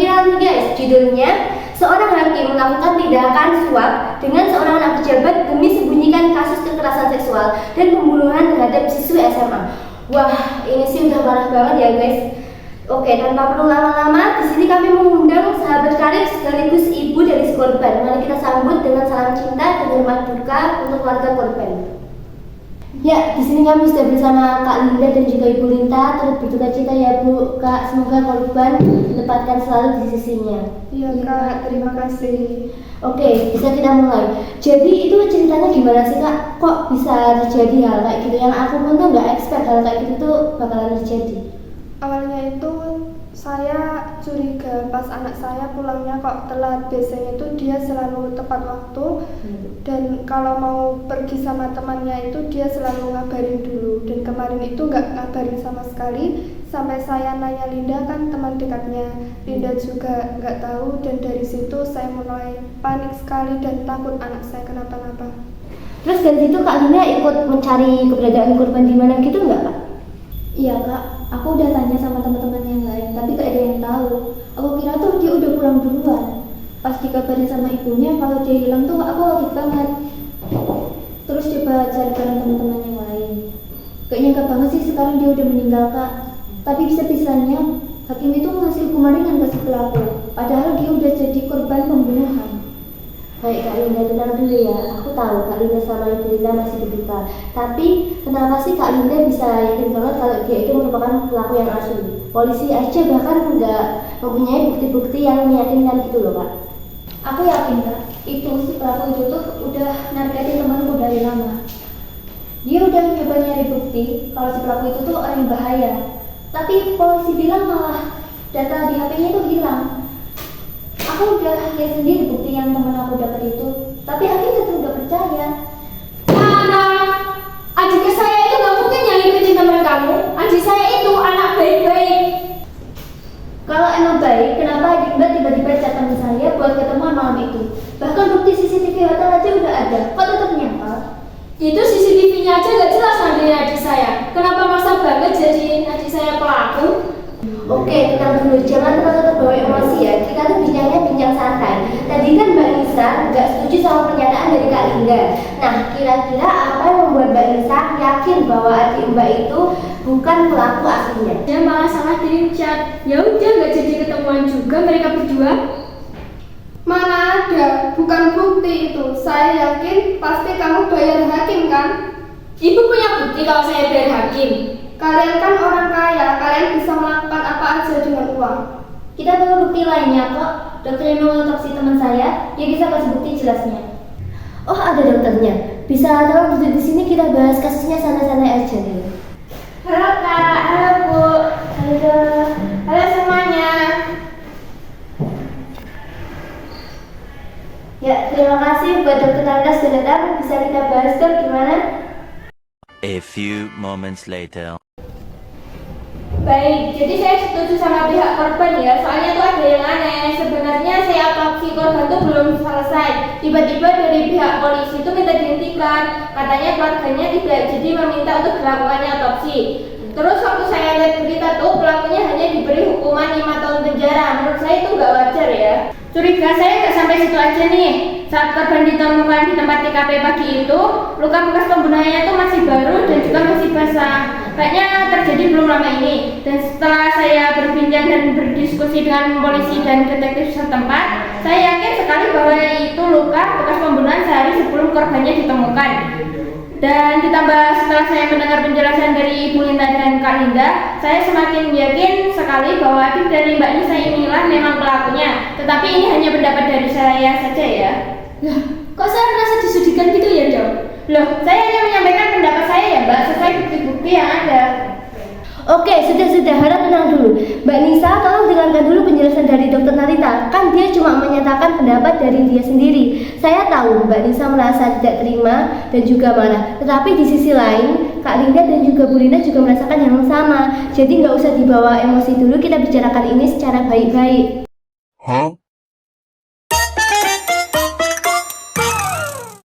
viral nih guys, judulnya seorang hakim melakukan tindakan suap dengan seorang anak pejabat demi sembunyikan kasus kekerasan seksual dan pembunuhan terhadap siswi SMA. Wah, ini sih udah parah banget ya guys. Oke, tanpa perlu lama-lama, di sini kami mengundang sahabat karib sekaligus ibu dari si korban. Mari kita sambut dengan salam cinta dan hormat duka untuk keluarga korban. Ya, di sini kami sudah bersama Kak Linda dan juga Ibu Linta. Turut berduka cita ya Bu, Kak. Semoga korban ditempatkan selalu di sisinya. Iya Kak, terima kasih. Oke, bisa kita mulai. Jadi itu ceritanya gimana sih Kak? Kok bisa terjadi hal kayak gitu? Yang aku pun tuh nggak expect hal kayak gitu tuh bakalan terjadi. Awalnya itu saya curiga pas anak saya pulangnya kok telat. Biasanya itu dia selalu tepat waktu dan kalau mau pergi sama temannya itu dia selalu ngabarin dulu. Dan kemarin itu nggak ngabarin sama sekali. Sampai saya nanya Linda, kan teman dekatnya, Linda juga nggak tahu. Dan dari situ saya mulai panik sekali dan takut anak saya kenapa-napa. Terus dari situ Kak Linda ikut mencari keberadaan korban di mana gitu nggak Kak? Iya Kak, aku udah tanya sama teman-teman yang lain, tapi gak ada yang tahu. Aku kira tuh dia udah pulang duluan. Pas dikabarin sama ibunya kalau dia hilang tuh aku kaget banget. Terus coba cari bareng teman-teman yang lain. Gak nyangka banget sih sekarang dia udah meninggal Kak. Tapi bisa-bisanya hakim itu ngasih hukuman ringan ke si pelaku, padahal dia udah jadi korban pembunuhan. Baik Kak Linda, tenang dulu ya. Aku tahu Kak Linda sama Ibu Linda masih berduka. Tapi kenapa sih Kak Linda bisa yakin banget kalau dia itu merupakan pelaku yang asli? Polisi aja bahkan nggak mempunyai bukti-bukti yang meyakinkan gitu loh Kak. Aku yakin Kak, itu si pelaku itu tuh udah nargetin temanku dari lama. Dia udah coba nyari bukti kalau si pelaku itu tuh orang yang bahaya. Tapi polisi bilang malah data di HP-nya itu hilang. Aku udah lihat sendiri bukti yang teman aku dapat itu, tapi hakim tetap nggak percaya. Adik saya itu nggak mungkin yang ngikutin teman kamu. Adik saya itu anak baik-baik. Kalau emang baik, kenapa adik Mbak tiba-tiba datang ke saya buat ketemuan malam itu? Bahkan bukti CCTV hotel aja udah ada, kok tetap nyangkal? Itu CCTV-nya aja nggak jelas nanti adik saya. Kenapa maksa banget jadiin adik saya pelaku? Oke, tenang dulu, jangan terlalu terbawa emosi ya. Kita tuh bincang santai. Tadi kan Mbak Nisa nggak setuju sama pernyataan dari Kak Linda. Nah, kira-kira apa yang membuat Mbak Nisa yakin bahwa adik Mbak itu bukan pelaku aslinya? Dia malah salah kirim chat. Ya udah nggak jadi ketemuan juga mereka berdua. Mana ada, bukan bukti itu. Saya yakin pasti kamu bayar hakim kan? Ibu punya bukti kalau saya bayar hakim. Kalian kan orang kaya, kalian bisa melakukan apa aja dengan uang. Kita perlu bukti lainnya kok. Dokter yang mengotopsi teman saya, dia bisa kasih bukti jelasnya. Oh, ada dokternya. Bisa tolong duduk di sini kita bahas kasusnya santai-santai aja nih. Halo Kak, halo Bu. Halo semuanya. Ya, terima kasih buat dokter Nanda sudah datang. Bisa kita bahas dok gimana? A few moments later. Baik, jadi saya setuju sama pihak korban ya. Soalnya tuh ada yang aneh. Sebenarnya saya otopsi korban tuh belum selesai. Tiba-tiba dari pihak polisi itu minta dihentikan. Katanya keluarganya tidak jadi meminta untuk dilakukannya otopsi. Terus waktu saya lihat berita tuh pelakunya hanya diberi hukuman 5 tahun penjara. Menurut saya itu nggak wajar ya. Curiga saya nggak sampai situ aja nih. Saat korban ditemukan di tempat TKP pagi itu, luka bekas pembunuhannya itu masih baru dan juga masih basah. Kayaknya terjadi belum lama ini. Dan setelah saya berbincang dan berdiskusi dengan polisi dan detektif setempat, saya yakin sekali bahwa itu luka bekas pembunuhan sehari sebelum korbannya ditemukan. Dan ditambah setelah saya mendengar penjelasan dari Ibu Linda dan Kak Linda, saya semakin yakin sekali bahwa adik dari Mbak Nisa inilah memang pelakunya. Tetapi ini hanya pendapat dari saya saja ya. Lah, kok saya merasa disudikan gitu ya dok? Loh, saya hanya menyampaikan pendapat saya ya Mbak, sesuai bukti-bukti yang ada. Oke, sudah, harap tenang dulu. Mbak Nisa, tolong dengarkan dulu penjelasan dari Dokter Narita. Kan dia cuma menyatakan pendapat dari dia sendiri. Saya tahu Mbak Nisa merasa tidak terima dan juga marah. Tetapi di sisi lain, Kak Linda dan juga Bu Linda juga merasakan yang sama. Jadi nggak usah dibawa emosi dulu, kita bicarakan ini secara baik-baik. Huh?